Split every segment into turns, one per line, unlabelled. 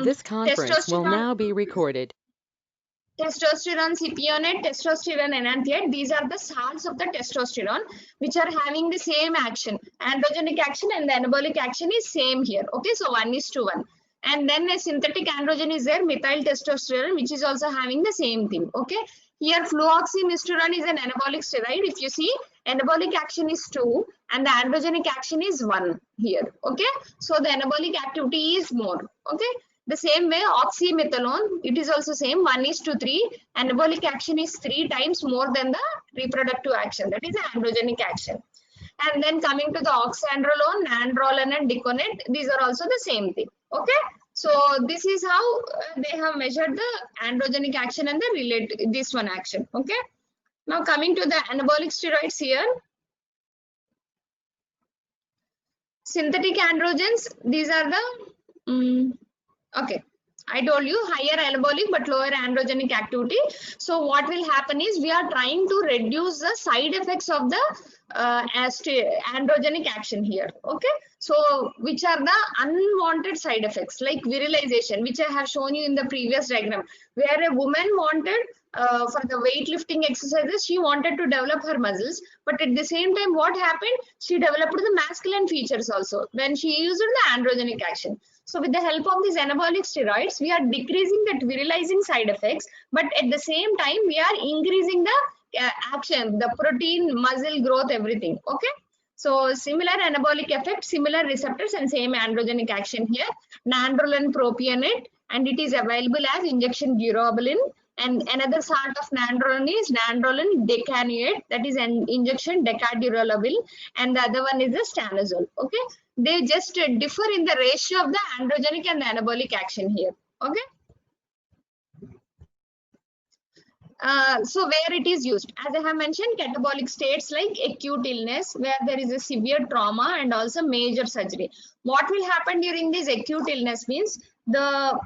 This conference will now be recorded.
Testosterone cypionate, testosterone enantiate, these are the salts of the testosterone which are having the same action. Androgenic action and the anabolic action is same here. Okay, so 1:1. And then a synthetic androgen is there, methyl testosterone, which is also having the same thing. Okay, here fluoxymisterone is an anabolic steroid. If you see, anabolic action is 2 and the androgenic action is 1 here. Okay, so the anabolic activity is more. Okay, the same way oxymetholone, it is also same, 1:3. Anabolic action is 3 times more than the reproductive action, that is the androgenic action. And then coming to the oxandrolone, nandrolone and diconate, these are also the same thing. Okay, so this is how they have measured the androgenic action and the related this one action. Okay, now coming to the anabolic steroids here. Synthetic androgens, these are the okay, I told you higher anabolic but lower androgenic activity. So what will happen is we are trying to reduce the side effects of the androgenic action here. Okay, so which are the unwanted side effects like virilization, which I have shown you in the previous diagram, where a woman wanted for the weightlifting exercises, she wanted to develop her muscles, but at the same time what happened, she developed the masculine features also when she used the androgenic action. So with the help of these anabolic steroids, we are decreasing that virilizing side effects, but at the same time, we are increasing the action, the protein, muscle growth, everything. Okay. So similar anabolic effect, similar receptors and same androgenic action here. Nandrolone propionate, and it is available as injection durabilin. And another sort of nandrolone is nandrolone decanate, that is an injection decadurolabin, and the other one is the stanozol. Okay, they just differ in the ratio of the androgenic and the anabolic action here. Okay. So where it is used, as I have mentioned, catabolic states like acute illness where there is a severe trauma and also major surgery. What will happen during this acute illness means there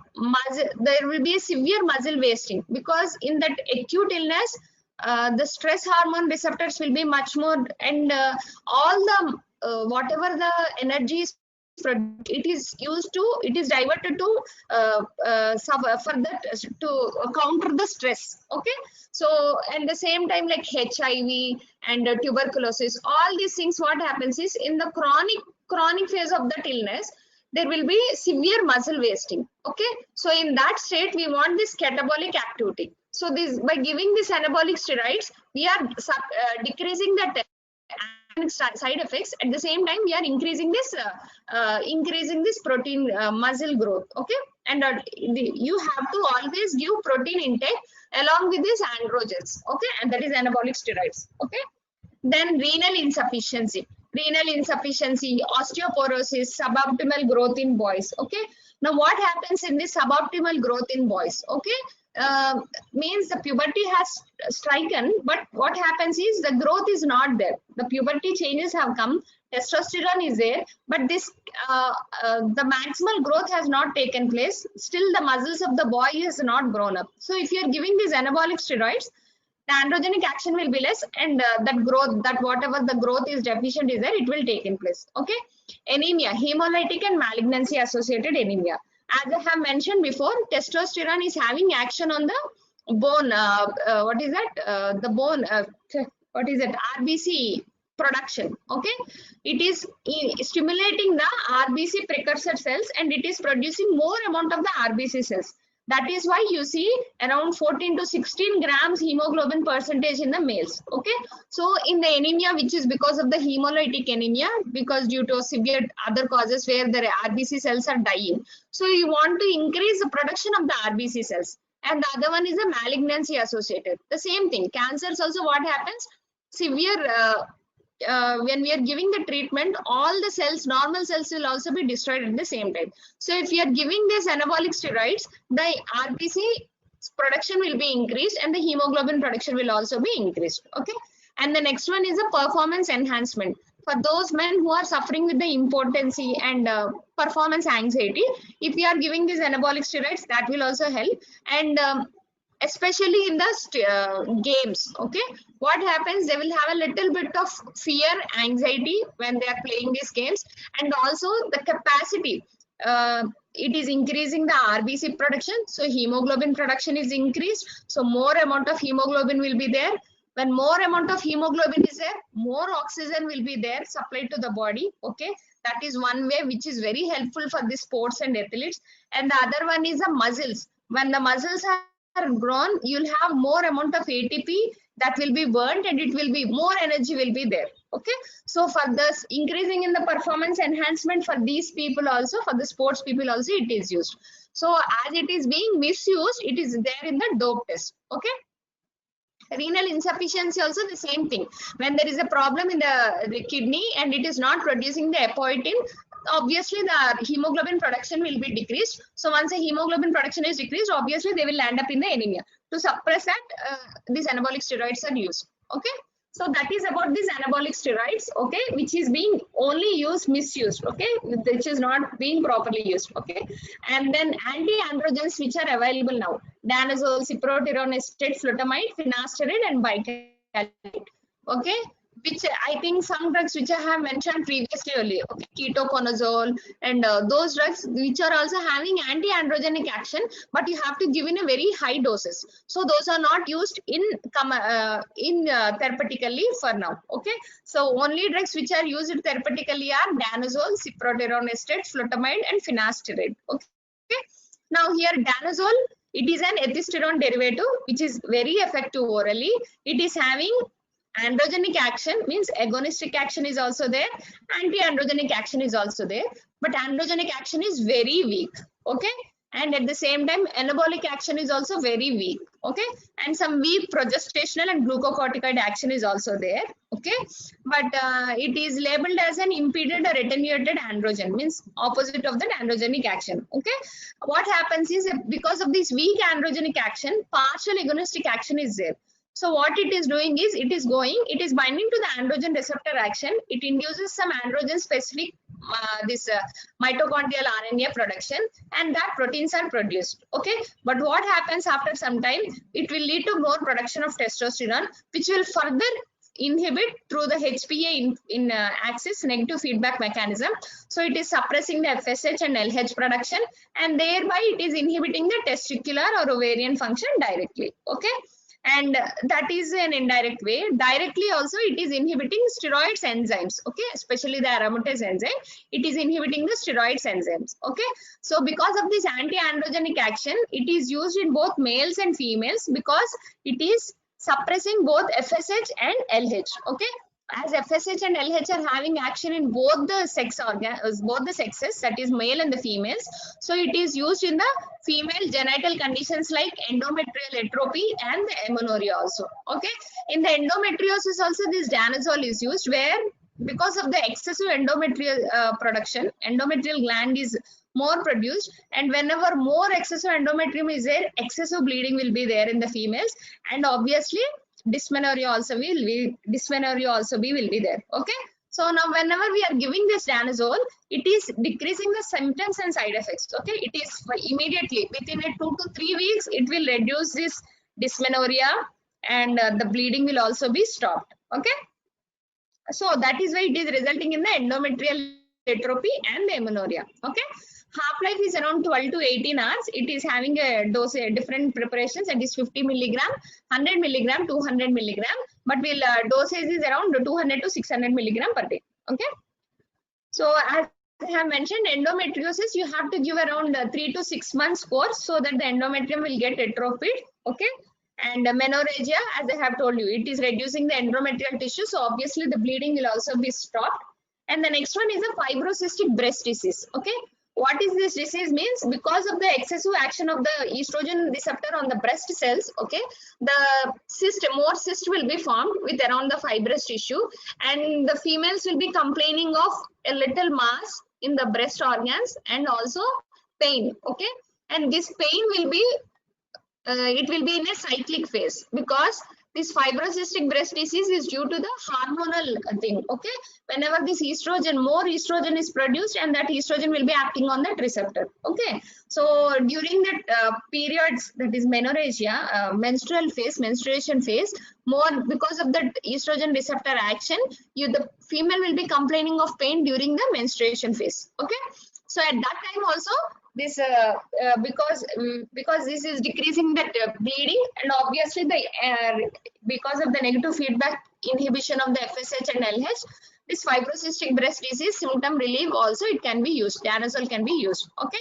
will be a severe muscle wasting, because in that acute illness the stress hormone receptors will be much more, and all the whatever the energy is it is used to, it is diverted to for that to counter the stress. Okay, so at the same time like HIV and tuberculosis, all these things, what happens is in the chronic phase of that illness there will be severe muscle wasting. Okay, so in that state we want this catabolic activity. So this, by giving this anabolic steroids, we are decreasing the side effects. At the same time we are increasing this protein muscle growth. Okay, and you have to always give protein intake along with these androgens. Okay, and that is anabolic steroids. Okay, then renal insufficiency, osteoporosis, suboptimal growth in boys. Okay, now what happens in this suboptimal growth in boys? Okay, means the puberty has striken, but what happens is the growth is not there. The puberty changes have come, testosterone is there, but this the maximal growth has not taken place. Still the muscles of the boy is not grown up. So if you are giving these anabolic steroids, the androgenic action will be less, and that growth, that whatever the growth is deficient is there, it will take in place. Okay, anemia, hemolytic and malignancy associated anemia. As I have mentioned before, testosterone is having action on the bone. What is that? The bone. What is it? RBC production. Okay, it is stimulating the RBC precursor cells, and it is producing more amount of the RBC cells. That is why you see around 14 to 16 grams hemoglobin percentage in the males. Okay, so in the anemia, which is because of the hemolytic anemia, because due to severe other causes where the RBC cells are dying, so you want to increase the production of the RBC cells. And the other one is the malignancy associated. The same thing, cancers also, what happens, severe when we are giving the treatment, all the cells, normal cells, will also be destroyed at the same time. So if you are giving this anabolic steroids, the RBC production will be increased and the hemoglobin production will also be increased. Okay, and the next one is the performance enhancement. For those men who are suffering with the impotency and performance anxiety, if we are giving these anabolic steroids, that will also help. And especially in the games. Okay, what happens, they will have a little bit of fear, anxiety when they are playing these games, and also the capacity it is increasing the RBC production. So hemoglobin production is increased. So more amount of hemoglobin will be there. When more amount of hemoglobin is there, more oxygen will be there supplied to the body. Okay, that is one way which is very helpful for the sports and athletes. And the other one is the muscles. When the muscles are grown, you'll have more amount of ATP that will be burned, and it will be more energy will be there. Okay, so for this increasing in the performance enhancement for these people also, for the sports people also, it is used. So as it is being misused, it is there in the dope test. Okay. Renal insufficiency also the same thing. When there is a problem in the kidney and it is not producing the apoitin, obviously the hemoglobin production will be decreased. So once the hemoglobin production is decreased, obviously they will land up in the anemia. To suppress that, these anabolic steroids are used. Okay. So that is about these anabolic steroids, okay, which is being only used, misused, okay, which is not being properly used, okay. And then anti-androgens which are available now: danazol, cyproterone, flutamide, finasteride, and bicalite, okay, which I think some drugs which I have mentioned previously earlier, okay, ketoconazole, and those drugs which are also having anti-androgenic action, but you have to give in a very high doses. So those are not used in therapeutically for now. Okay, so only drugs which are used therapeutically are danazole, cyproterone, flutamide, and finasteride. Okay. Now here danazole, it is an ethisterone derivative which is very effective orally. It is having androgenic action, means agonistic action is also there, anti-androgenic action is also there, but androgenic action is very weak. Okay, and at the same time anabolic action is also very weak. Okay, and some weak progestational and glucocorticoid action is also there. Okay, but it is labeled as an impeded or attenuated androgen, means opposite of that androgenic action. Okay, what happens is because of this weak androgenic action, partial agonistic action is there. So what it is doing is, it is binding to the androgen receptor action. It induces some androgen specific mitochondrial RNA production, and that proteins are produced. Okay, but what happens after some time? It will lead to more production of testosterone, which will further inhibit through the HPA in axis negative feedback mechanism. So it is suppressing the FSH and LH production, and thereby it is inhibiting the testicular or ovarian function directly. Okay. And that is an indirect way. Directly also it is inhibiting steroids enzymes, okay, especially the aromatase enzyme. It is inhibiting the steroids enzymes. Okay, so because of this anti-androgenic action, it is used in both males and females because it is suppressing both FSH and LH. Okay, as FSH and LH are having action in both the both the sexes, that is male and the females. So it is used in the female genital conditions like endometrial atrophy and the amenorrhea also. Okay, in the endometriosis also this danazole is used, where because of the excessive endometrial production, endometrial gland is more produced, and whenever more excessive endometrium is there, excessive bleeding will be there in the females, and obviously dysmenorrhea also will be there. Okay, so now whenever we are giving this danazole, it is decreasing the symptoms and side effects. Okay, it is immediately within 2 to 3 weeks it will reduce this dysmenorrhea, and the bleeding will also be stopped. Okay, so that is why it is resulting in the endometrial atrophy and the amenorrhea. Okay, half-life is around 12 to 18 hours. It is having a dose, different preparations, that is 50 milligram, 100 milligram, 200 milligram, but will dosage is around 200 to 600 milligram per day. Okay, so as I have mentioned, endometriosis you have to give around 3 to 6 months course so that the endometrium will get atrophied. Okay, and menorrhagia, as I have told you, it is reducing the endometrial tissue, so obviously the bleeding will also be stopped. And the next one is a fibrocystic breast disease. Okay, what is this disease means? Because of the excessive action of the estrogen receptor on the breast cells, okay, the more cyst will be formed with around the fibrous tissue, and the females will be complaining of a little mass in the breast organs and also pain. Okay, and this pain will be it will be in a cyclic phase, because this fibrocystic breast disease is due to the hormonal thing. Okay, whenever this more estrogen is produced, and that estrogen will be acting on that receptor. Okay, so during that periods, that is menorrhagia, menstruation phase, more because of the estrogen receptor action, the female will be complaining of pain during the menstruation phase. Okay, so at that time also because this is decreasing the bleeding, and obviously because of the negative feedback inhibition of the FSH and LH, this fibrocystic breast disease symptom relief also it can be used. Danazol can be used. Okay,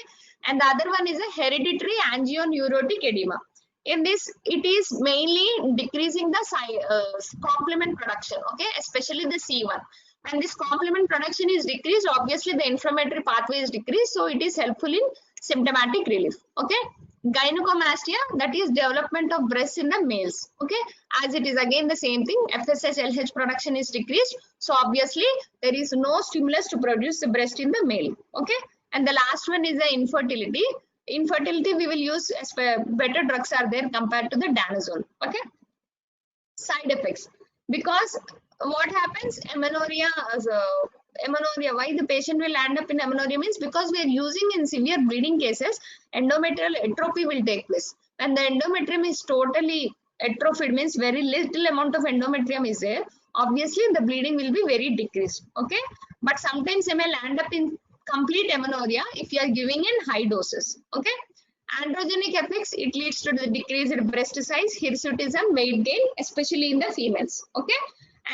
and the other one is a hereditary angioneurotic edema. In this, it is mainly decreasing the complement production. Okay, especially the C1. When this complement production is decreased, obviously the inflammatory pathway is decreased, so it is helpful in symptomatic relief. Okay, gynecomastia, that is development of breasts in the males. Okay, as it is again the same thing, FSH LH production is decreased, so obviously there is no stimulus to produce the breast in the male. Okay, and the last one is the infertility. Infertility, we will use as better drugs are there compared to the danazol. Okay, side effects, because what happens, amenorrhea, why the patient will end up in amenorrhea means because we are using in severe bleeding cases, endometrial atrophy will take place. When the endometrium is totally atrophied, means very little amount of endometrium is there, obviously the bleeding will be very decreased. Okay, but sometimes they may land up in complete amenorrhea if you are giving in high doses. Okay, androgenic effects, it leads to the decreased breast size, hirsutism, weight gain, especially in the females. Okay,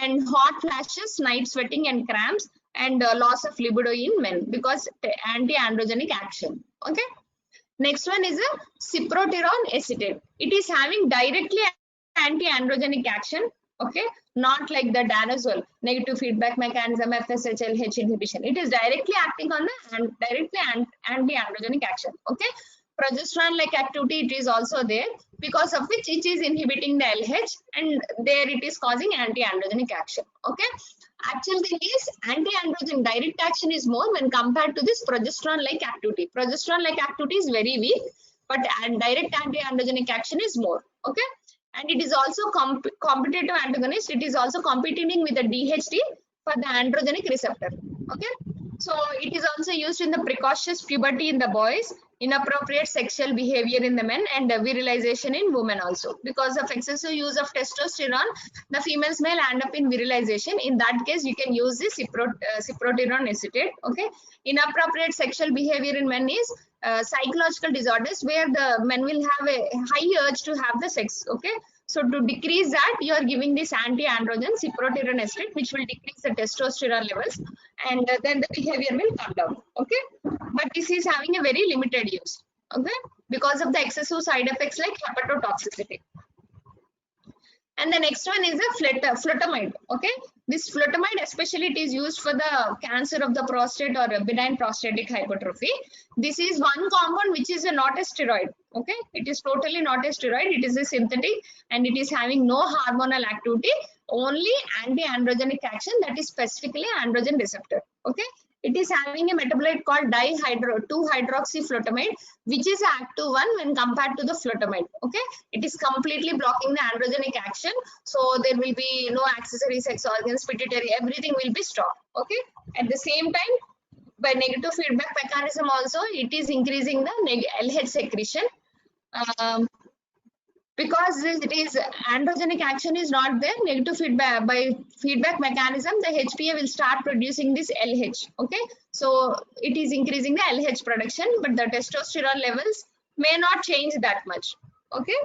and hot flashes, night sweating and cramps, and loss of libido in men because anti-androgenic action. Okay, next one is a cyproterone acetate. It is having directly anti-androgenic action. Okay, not like the danazol, negative feedback mechanism, FSH LH inhibition. It is directly acting on the anti-androgenic action. Okay, progesterone like activity, it is also there, because of which it is inhibiting the LH, and there it is causing anti-androgenic action. Okay, actual thing is anti-androgen direct action is more when compared to this progesterone like activity. Progesterone like activity is very weak, but direct anti-androgenic action is more. Okay, and it is also competitive antagonist. It is also competing with the DHT for the androgenic receptor. Okay, so it is also used in the precocious puberty in the boys, inappropriate sexual behavior in the men, and virilization in women also. Because of excessive use of testosterone, the females may end up in virilization. In that case, you can use this cyproterone acetate. Okay, inappropriate sexual behavior in men is psychological disorders where the men will have a high urge to have the sex. Okay, so to decrease that, you are giving this anti-androgen cyproterone acetate, which will decrease the testosterone levels, and then the behavior will come down. Okay, but this is having a very limited use. Okay, because of the excessive side effects like hepatotoxicity. And the next one is a flutamide. Okay, this flutamide, especially it is used for the cancer of the prostate or benign prostatic hypertrophy. This is one compound which is not a steroid. Okay, it is totally not a steroid. It is a synthetic, and it is having no hormonal activity, only anti-androgenic action, that is specifically androgen receptor. Okay, it is having a metabolite called 2-hydroxyflutamide, which is active one when compared to the flutamide. Okay, it is completely blocking the androgenic action, so there will be no accessory sex organs, pituitary, everything will be stopped. Okay, at the same time, by negative feedback mechanism also, it is increasing the LH secretion. Because it is androgenic action is not there, negative feedback, by feedback mechanism, the HPA will start producing this LH. Okay, so it is increasing the LH production, but the testosterone levels may not change that much. Okay,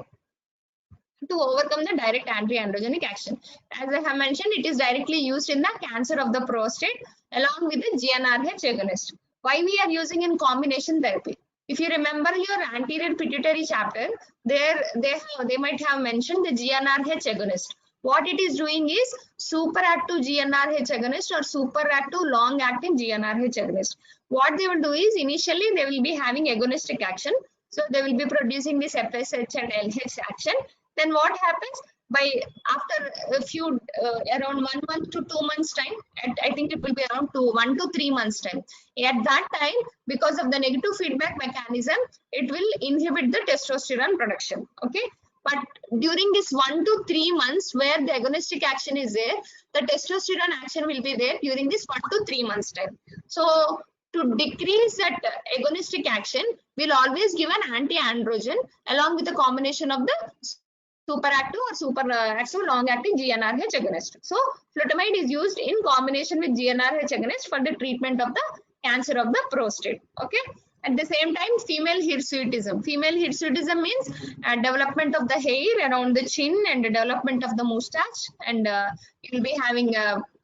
to overcome the direct anti-androgenic action. As I have mentioned, it is directly used in the cancer of the prostate along with the GnRH agonist. Why we are using in combination therapy? If you remember your anterior pituitary chapter, there they might have mentioned the GnRH agonist. What it is doing is superactive GnRH agonist or superactive long-acting GnRH agonist. What they will do is initially they will be having agonistic action, so they will be producing this FSH and LH action. Then what happens? By after a few around 1 month to 2 months time, I think it will be around 1 to 3 months time. At that time, because of the negative feedback mechanism, it will inhibit the testosterone production. Okay, but during this 1 to 3 months where the agonistic action is there, the testosterone action will be there during this 1 to 3 months time. So to decrease that agonistic action, we'll always give an anti-androgen along with the combination of the superactive or superactive long-acting GnRH agonist. So flutamide is used in combination with GnRH agonist for the treatment of the cancer of the prostate. Okay, At the same time, female hirsutism. Female hirsutism means development of the hair around the chin and the development of the mustache, and you'll be having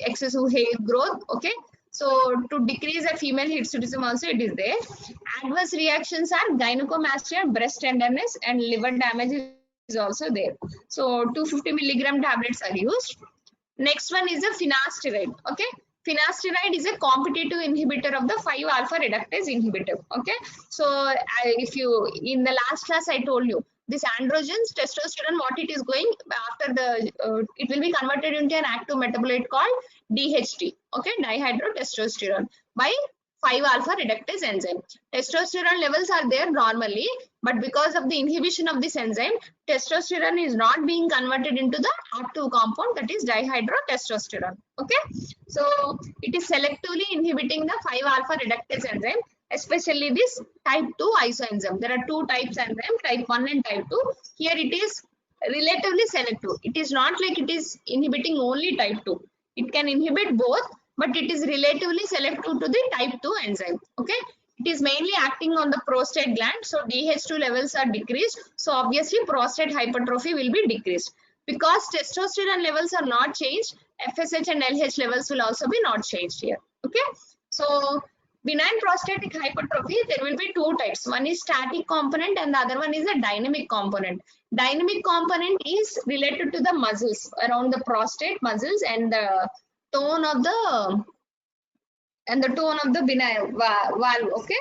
excessive hair growth. Okay, so to decrease a female hirsutism also it is there. Adverse reactions are gynecomastia, breast tenderness, and liver damage is also there. So 250 milligram tablets are used. Next one is a finasteride. Okay, finasteride is a competitive inhibitor of the 5-alpha reductase inhibitor. Okay, so if you in the last class I told you this androgens, testosterone, what it is going after the it will be converted into an active metabolite called DHT. Okay, dihydrotestosterone by 5-alpha reductase enzyme. Testosterone levels are there normally, but because of the inhibition of this enzyme, testosterone is not being converted into the active compound, that is dihydrotestosterone. Okay, so it is selectively inhibiting the 5-alpha reductase enzyme, especially this type 2 isoenzyme. There are two types enzyme, type 1 and type 2. Here it is relatively selective. It is not like it is inhibiting only type 2. It can inhibit both, but it is relatively selective to the type 2 enzyme. Okay, it is mainly acting on the prostate gland, so DH2 levels are decreased, so obviously prostate hypertrophy will be decreased. Because testosterone levels are not changed, FSH and LH levels will also be not changed here. Okay, so benign prostatic hypertrophy, there will be two types. One is static component and the other one is a dynamic component. Dynamic component is related to the muscles around the prostate muscles and the tone of the benign valve. Okay,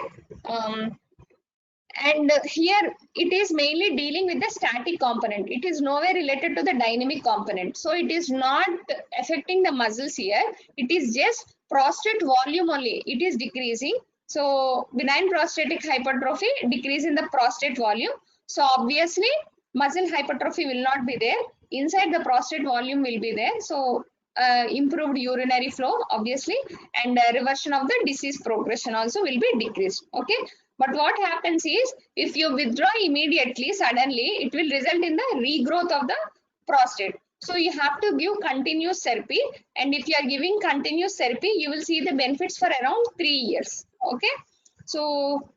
and here it is mainly dealing with the static component. It is nowhere related to the dynamic component, so it is not affecting the muscles here. It is just prostate volume only, it is decreasing. So benign prostatic hypertrophy, decrease in the prostate volume, so obviously muscle hypertrophy will not be there. Inside the prostate volume will be there, so improved urinary flow obviously, and reversion of the disease progression also will be decreased. Okay, but what happens is if you withdraw immediately suddenly, it will result in the regrowth of the prostate. So you have to give continuous therapy, and if you are giving continuous therapy, you will see the benefits for around 3 years. Okay, so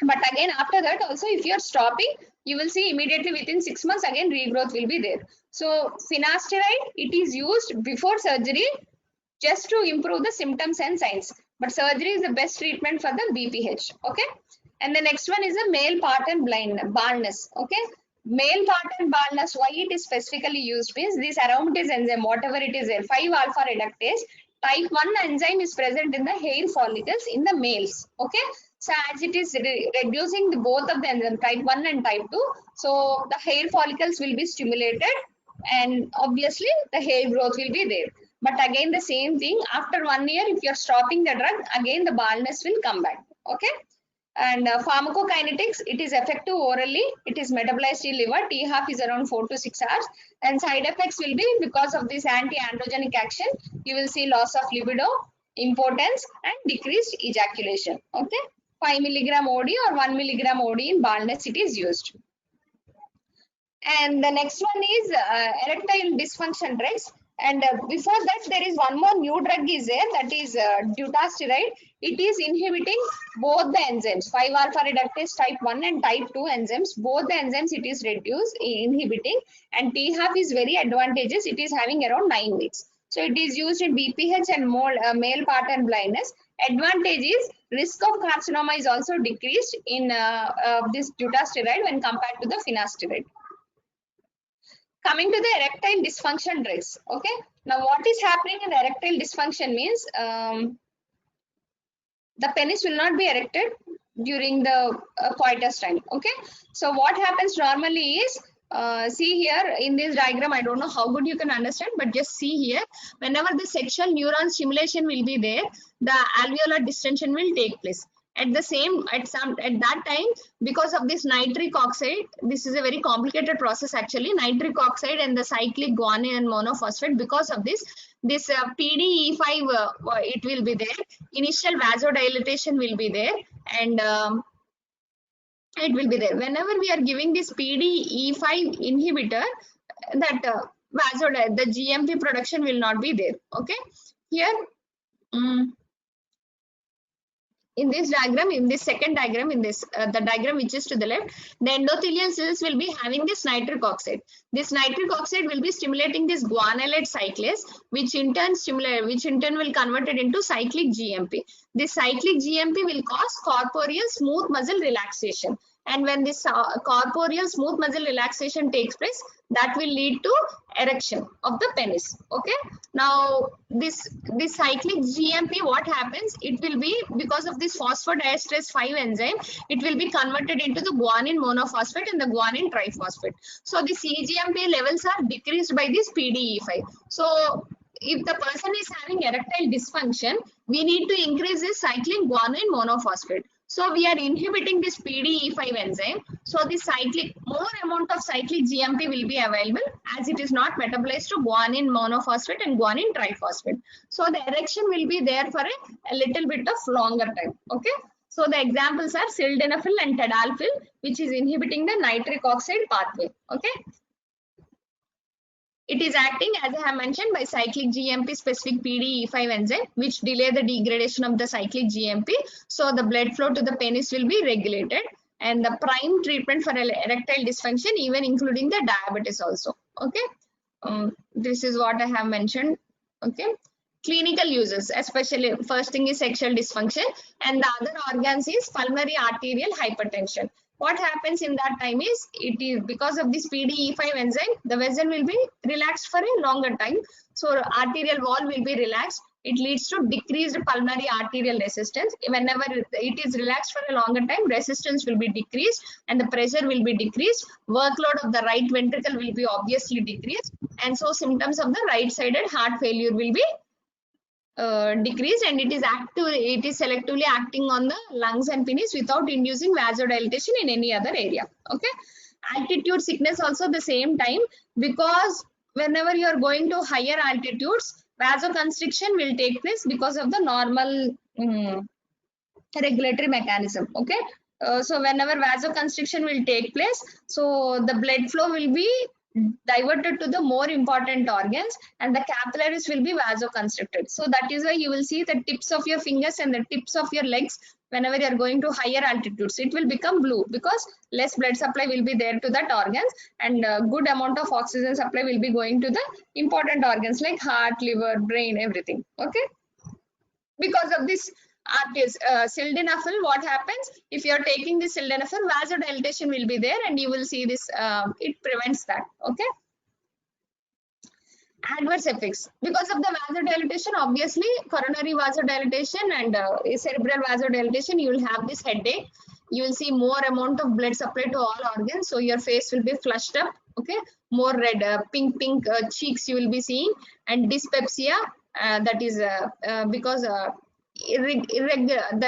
but again after that also if you are stopping, you will see immediately within 6 months again regrowth will be there. So finasteride, it is used before surgery just to improve the symptoms and signs, but surgery is the best treatment for the BPH. Okay, and the next one is a male pattern baldness. Okay, male pattern baldness, why it is specifically used means this aromatase enzyme, whatever it is there, 5-alpha reductase type 1 enzyme is present in the hair follicles in the males. Okay, so as it is reducing both of the enzyme type 1 and type 2, so the hair follicles will be stimulated and obviously the hair growth will be there. But again the same thing, after 1 year if you are stopping the drug, again the baldness will come back. Okay, and pharmacokinetics, it is effective orally, it is metabolized in liver, T-half is around 4 to 6 hours, and side effects will be because of this anti-androgenic action, you will see loss of libido, impotence and decreased ejaculation. Okay, 5 milligram OD or 1 milligram OD in baldness it is used. And the next one is erectile dysfunction drugs. And before that, there is one more new drug is there, that is dutasteride. It is inhibiting both the enzymes, 5-alpha reductase type 1 and type 2 enzymes. Both the enzymes it is inhibiting, and T-half is very advantageous. It is having around 9 weeks. So it is used in BPH and male pattern blindness. Advantage is risk of carcinoma is also decreased in this dutasteride when compared to the finasteride. Coming to the erectile dysfunction drugs. Okay, now what is happening in erectile dysfunction means the penis will not be erected during the coitus time. Okay, so what happens normally is see here in this diagram, I don't know how good you can understand, but just see here, whenever the sexual neuron stimulation will be there, the alveolar distension will take place. At that time, because of this nitric oxide, this is a very complicated process actually, nitric oxide and the cyclic guanine monophosphate, because of this PDE5 it will be there, initial vasodilatation will be there, and it will be there. Whenever we are giving this PDE5 inhibitor, that the GMP production will not be there. Okay, here in this diagram, in this second diagram, in this the diagram which is to the left, the endothelial cells will be having this nitric oxide. This nitric oxide will be stimulating this guanylate cyclase, which in turn will convert it into cyclic GMP. This cyclic GMP will cause corporeal smooth muscle relaxation. And when this corporeal smooth muscle relaxation takes place, that will lead to erection of the penis. Okay. Now this cyclic GMP, what happens? It will be because of this phosphodiesterase 5 enzyme. It will be converted into the guanine monophosphate and the guanine triphosphate. So the cGMP levels are decreased by this PDE5. So if the person is having erectile dysfunction, we need to increase this cyclic guanine monophosphate. So we are inhibiting this PDE5 enzyme. So the more amount of cyclic GMP will be available, as it is not metabolized to guanine monophosphate and guanine triphosphate. So the erection will be there for a little bit of longer time. Okay. So the examples are sildenafil and tadalafil, which is inhibiting the nitric oxide pathway. Okay. It is acting, as I have mentioned, by cyclic GMP specific PDE5 enzyme, which delay the degradation of the cyclic GMP. So the blood flow to the penis will be regulated, and the prime treatment for erectile dysfunction, even including the diabetes also. Okay. This is what I have mentioned. Okay. Clinical uses, especially first thing is sexual dysfunction, and the other organs is pulmonary arterial hypertension. What happens in that time is, it is because of this PDE5 enzyme, the vessel will be relaxed for a longer time. So arterial wall will be relaxed. It leads to decreased pulmonary arterial resistance. Whenever it is relaxed for a longer time, resistance will be decreased and the pressure will be decreased. Workload of the right ventricle will be obviously decreased. And so symptoms of the right-sided heart failure will be decreased, and it is selectively acting on the lungs and penis without inducing vasodilatation in any other area. Okay. Altitude sickness also the same time, because whenever you are going to higher altitudes, vasoconstriction will take place because of the normal regulatory mechanism. Okay. So whenever vasoconstriction will take place, so the blood flow will be diverted to the more important organs and the capillaries will be vasoconstricted. So that is why you will see the tips of your fingers and the tips of your legs whenever you are going to higher altitudes, it will become blue because less blood supply will be there to that organs, and good amount of oxygen supply will be going to the important organs like heart, liver, brain, everything. Okay. Because of this sildenafil, what happens if you are taking this sildenafil, vasodilatation will be there, and you will see this, it prevents that. Okay. Adverse effects because of the vasodilatation, obviously coronary vasodilatation and cerebral vasodilatation, you will have this headache, you will see more amount of blood supply to all organs, so your face will be flushed up. Okay. More red, pink cheeks you will be seeing, and dyspepsia, that is because the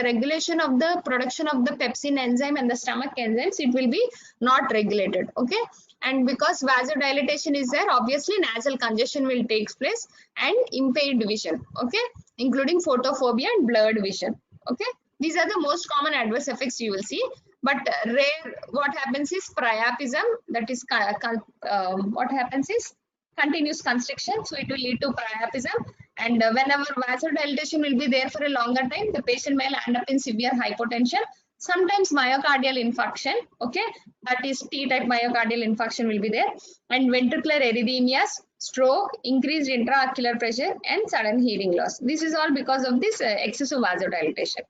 regulation of the production of the pepsin enzyme and the stomach enzymes, it will be not regulated. Okay. And because vasodilatation is there, obviously nasal congestion will take place and impaired vision. Okay. Including photophobia and blurred vision. Okay. These are the most common adverse effects you will see. But rare, what happens is priapism, that is what happens is continuous constriction, so it will lead to priapism, and whenever vasodilatation will be there for a longer time, the patient may end up in severe hypotension, sometimes myocardial infarction. Okay, that is T-type myocardial infarction will be there, and ventricular arrhythmias, stroke, increased intraocular pressure, and sudden hearing loss. This is all because of this excessive vasodilatation.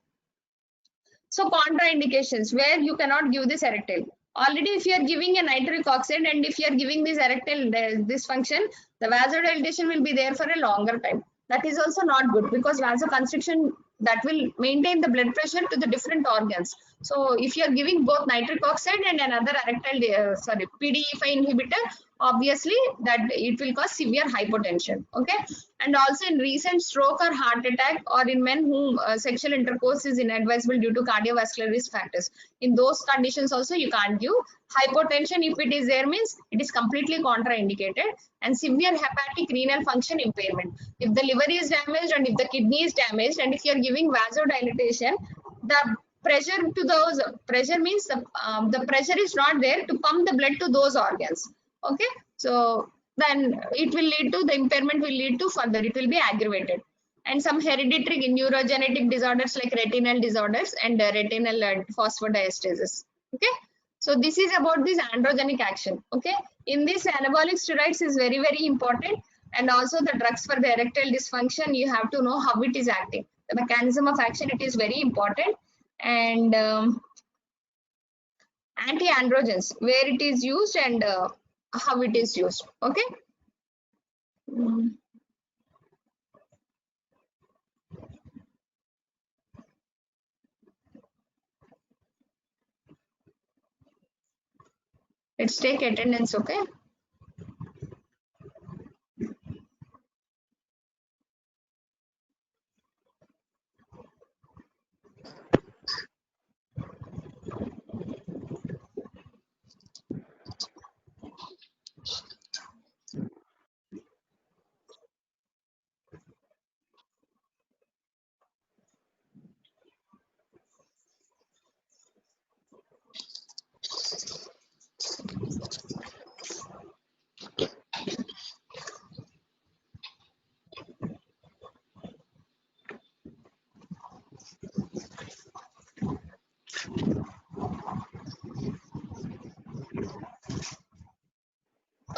So contraindications where you cannot give this erectile. Already if you are giving a nitric oxide and if you are giving this erectile dysfunction, the vasodilatation will be there for a longer time. That is also not good because vasoconstriction, that will maintain the blood pressure to the different organs. So if you are giving both nitric oxide and another erectile, PDE5 inhibitor, obviously that it will cause severe hypotension. Okay. And also in recent stroke or heart attack, or in men whom sexual intercourse is inadvisable due to cardiovascular risk factors, in those conditions also you can't give. Hypotension, if it is there, means it is completely contraindicated. And severe hepatic renal function impairment, if the liver is damaged and if the kidney is damaged, and if you are giving vasodilatation, the pressure to those, pressure means the pressure is not there to pump the blood to those organs. Okay, so then it will lead to, the impairment will lead to further, it will be aggravated. and some hereditary neurogenetic disorders like retinal disorders and retinal phosphodiastasis. Okay, so this is about this androgenic action. Okay, in this anabolic steroids is very, very important, and also the drugs for the erectile dysfunction, you have to know how it is acting, the mechanism of action, it is very important. And anti-androgens, where it is used and how it is used. Okay. Let's take attendance. Okay.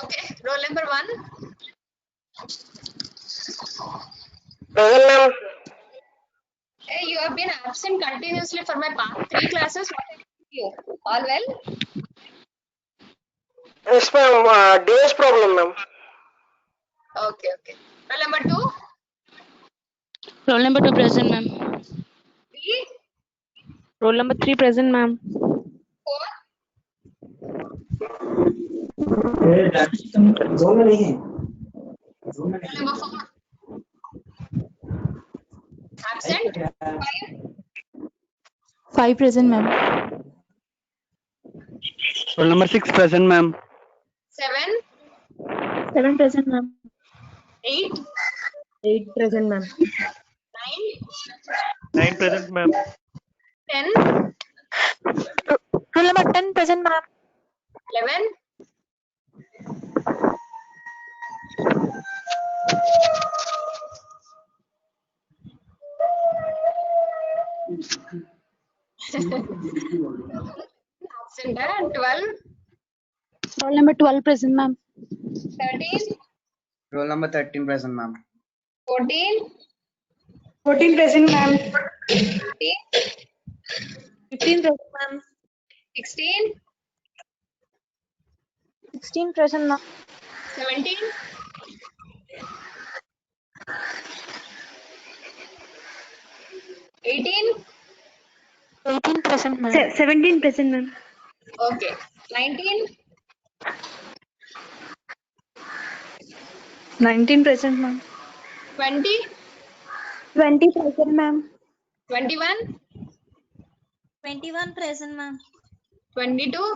Okay, roll number 1.
Present, ma'am.
Hey, you have been absent continuously for my past 3 classes. What happened to you? All well?
Yes, ma'am. DS problem, ma'am.
Okay, okay. Roll number 2.
Roll number 2 present, ma'am.
3,
Roll number 3 present, ma'am.
4. Roll number 4. Absent. 5.
5 present, ma'am.
Roll number 6 present, ma'am.
7.
7 present, ma'am.
8.
8 present, ma'am.
9.
9 present, ma'am.
10.
Roll number 10 present, ma'am.
11. 12.
Roll number 12 present, ma'am.
13.
Roll number 13 present, ma'am.
14.
14 present, ma'am.
15.
15 present, ma'am.
16.
16 present, ma'am.
17. 18.
18 present, ma'am. 17 present, ma'am.
Okay. 19.
19 present, ma'am.
20.
20 present, ma'am.
21.
21 present, ma'am.
22.